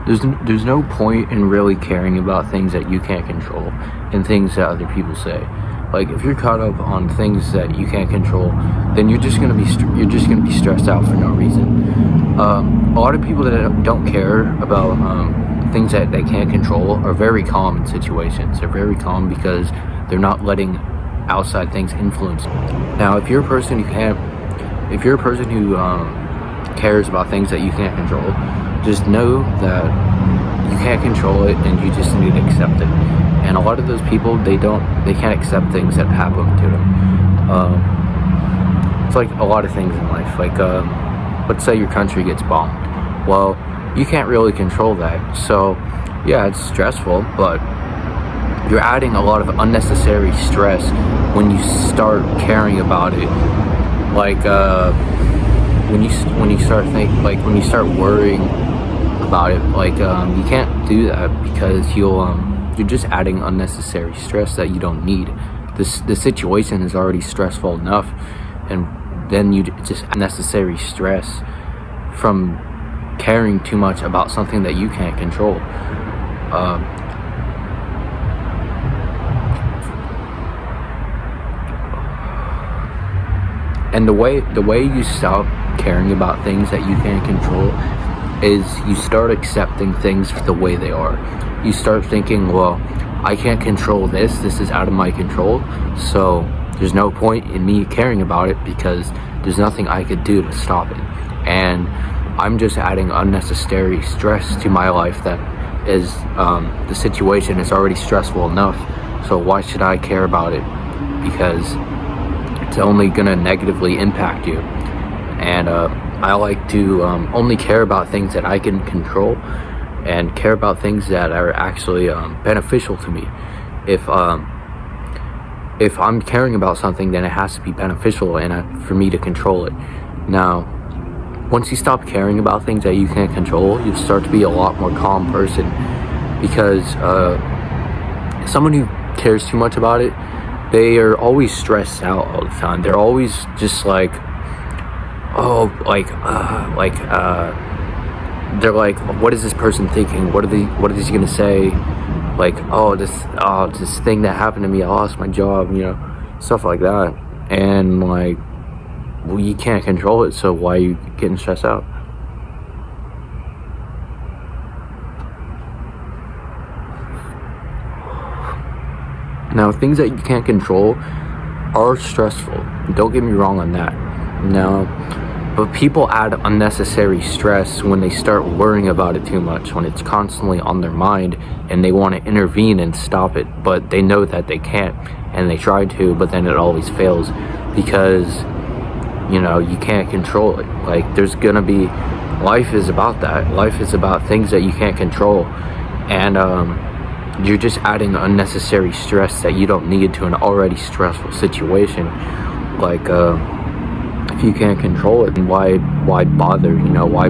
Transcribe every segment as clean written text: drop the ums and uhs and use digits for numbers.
there's no point in really caring about things that you can't control and things that other people say. Like, if you're caught up on things that you can't control, then you're just gonna be stressed out for no reason. A lot of people that don't care about things that they can't control are very calm in situations. They're very calm because they're not letting outside things influence them. Now, if you're a person who cares about things that you can't control, just know that you can't control it and you just need to accept it. And a lot of those people, they can't accept things that happen to them. It's like a lot of things in life. Like, let's say your country gets bombed. Well, you can't really control that. So, yeah, it's stressful, but you're adding a lot of unnecessary stress when you start caring about it. Like, when you start worrying about it, like, you can't do that because you're just adding unnecessary stress that you don't need. The situation is already stressful enough, and then you just add unnecessary stress from caring too much about something that you can't control. And the way you stop caring about things that you can't control is you start accepting things for the way they are. You start thinking, well, I can't control this is out of my control, so there's no point in me caring about it because there's nothing I could do to stop it. And I'm just adding unnecessary stress to my life that is, the situation is already stressful enough, so why should I care about it? Because it's only gonna negatively impact you. And I like to only care about things that I can control and care about things that are actually beneficial to me. If I'm caring about something, then it has to be beneficial and for me to control it. Now, once you stop caring about things that you can't control, you start to be a lot more calm person, because someone who cares too much about it, they are always stressed out all the time. They're always just like, they're like, what is this person thinking? What is he gonna say? Like, this thing that happened to me, I lost my job, stuff like that. And like, well, you can't control it, so why are you getting stressed out? Now, things that you can't control are stressful. Don't get me wrong on that. Now, but people add unnecessary stress when they start worrying about it too much, when it's constantly on their mind and they want to intervene and stop it, but they know that they can't, and they try to, but then it always fails because, you can't control it. Like, life is about that. Life is about things that you can't control, and you're just adding unnecessary stress that you don't need to an already stressful situation. Like, if you can't control it, then why bother? Why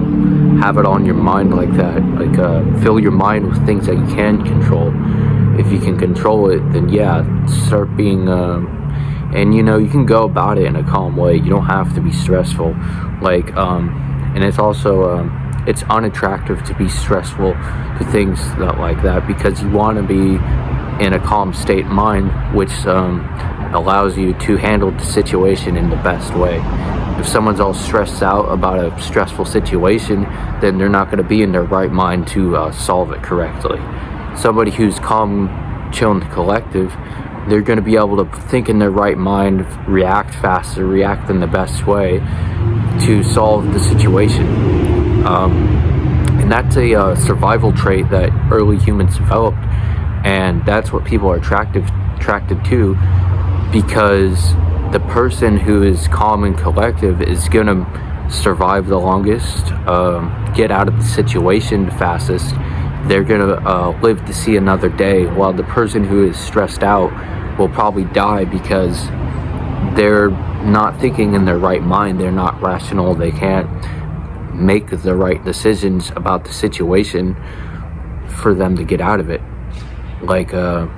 have it on your mind like that? Like, fill your mind with things that you can control. If you can control it, then yeah, start being and you can go about it in a calm way. You don't have to be stressful. Like, and it's also it's unattractive to be stressful to things like that, because you want to be in a calm state of mind, which allows you to handle the situation in the best way. If someone's all stressed out about a stressful situation, then they're not going to be in their right mind to solve it correctly. Somebody who's calm, chill, and collective, they're going to be able to think in their right mind, react faster, react in the best way to solve the situation. And that's a survival trait that early humans developed, and that's what people are attracted to, because the person who is calm and collective is going to survive the longest, get out of the situation the fastest. They're going to live to see another day, while the person who is stressed out will probably die because they're not thinking in their right mind. They're not rational. They can't make the right decisions about the situation for them to get out of it. Like, and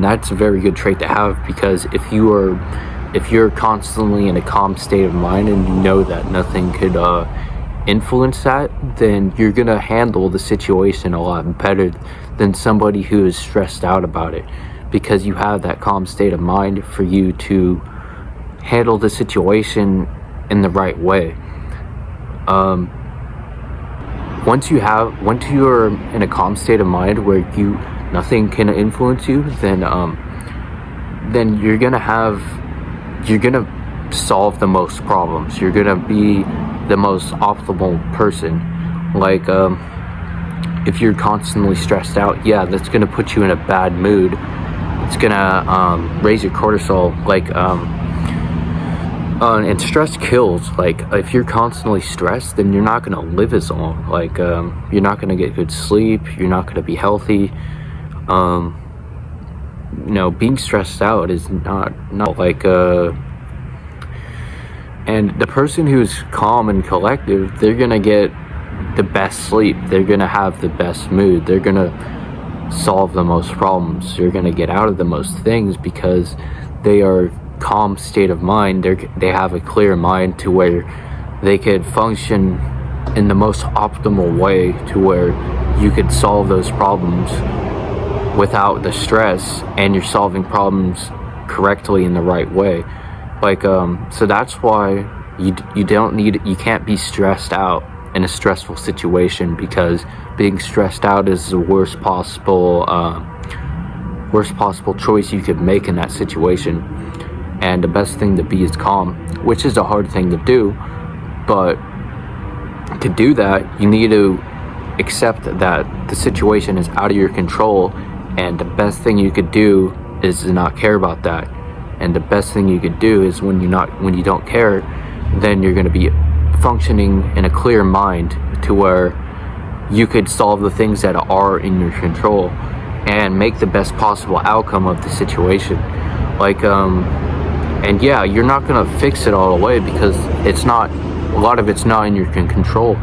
that's a very good trait to have, because if you're constantly in a calm state of mind and you know that nothing could influence that, then you're gonna handle the situation a lot better than somebody who is stressed out about it, because you have that calm state of mind for you to handle the situation in the right way. Once you're in a calm state of mind where nothing can influence you, then you're gonna solve the most problems. You're gonna be the most optimal person. Like, if you're constantly stressed out, yeah, that's gonna put you in a bad mood. It's gonna raise your cortisol. And stress kills. Like, if you're constantly stressed, then you're not gonna live as long. Like, you're not gonna get good sleep. You're not gonna be healthy. Being stressed out is not like and the person who's calm and collective, they're gonna get the best sleep. They're gonna have the best mood. They're gonna solve the most problems. You're gonna get out of the most things because they are calm state of mind. They have a clear mind to where they could function in the most optimal way, to where you could solve those problems without the stress, and you're solving problems correctly in the right way. So that's why you can't be stressed out in a stressful situation, because being stressed out is the worst possible choice you could make in that situation. And the best thing to be is calm, which is a hard thing to do, but to do that, you need to accept that the situation is out of your control, and the best thing you could do is to not care about that. And the best thing you could do is when you don't care, then you're going to be functioning in a clear mind, to where you could solve the things that are in your control and make the best possible outcome of the situation. And yeah, you're not going to fix it all the way, because a lot of it's not in your control,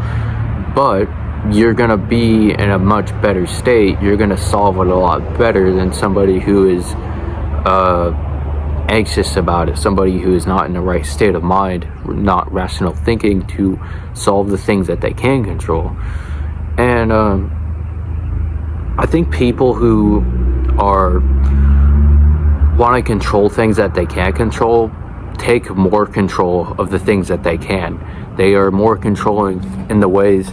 but you're going to be in a much better state. You're going to solve it a lot better than somebody who is anxious about it, somebody who is not in the right state of mind, not rational thinking to solve the things that they can control. And I think people who want to control things that they can't control take more control of the things that they can. They are more controlling in the ways.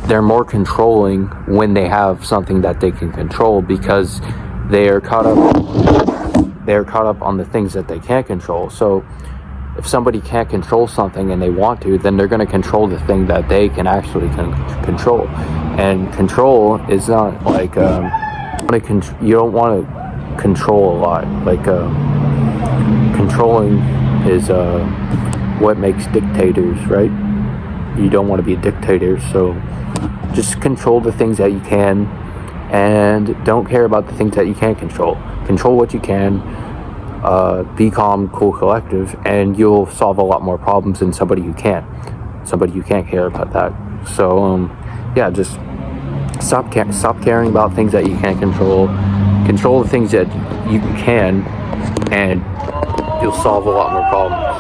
They're more controlling when they have something that they can control, because they are caught up on the things that they can't control. So if somebody can't control something and they want to, then they're going to control the thing that they can actually control. And control is not like you don't want to control a lot. Controlling is what makes dictators, right? You don't want to be a dictator, so just control the things that you can, and don't care about the things that you can't control. Control what you can. Be calm, cool, collective, and you'll solve a lot more problems than somebody who can't. Somebody who can't care about that. So yeah, just stop caring about things that you can't control. Control the things that you can, and you'll solve a lot more problems.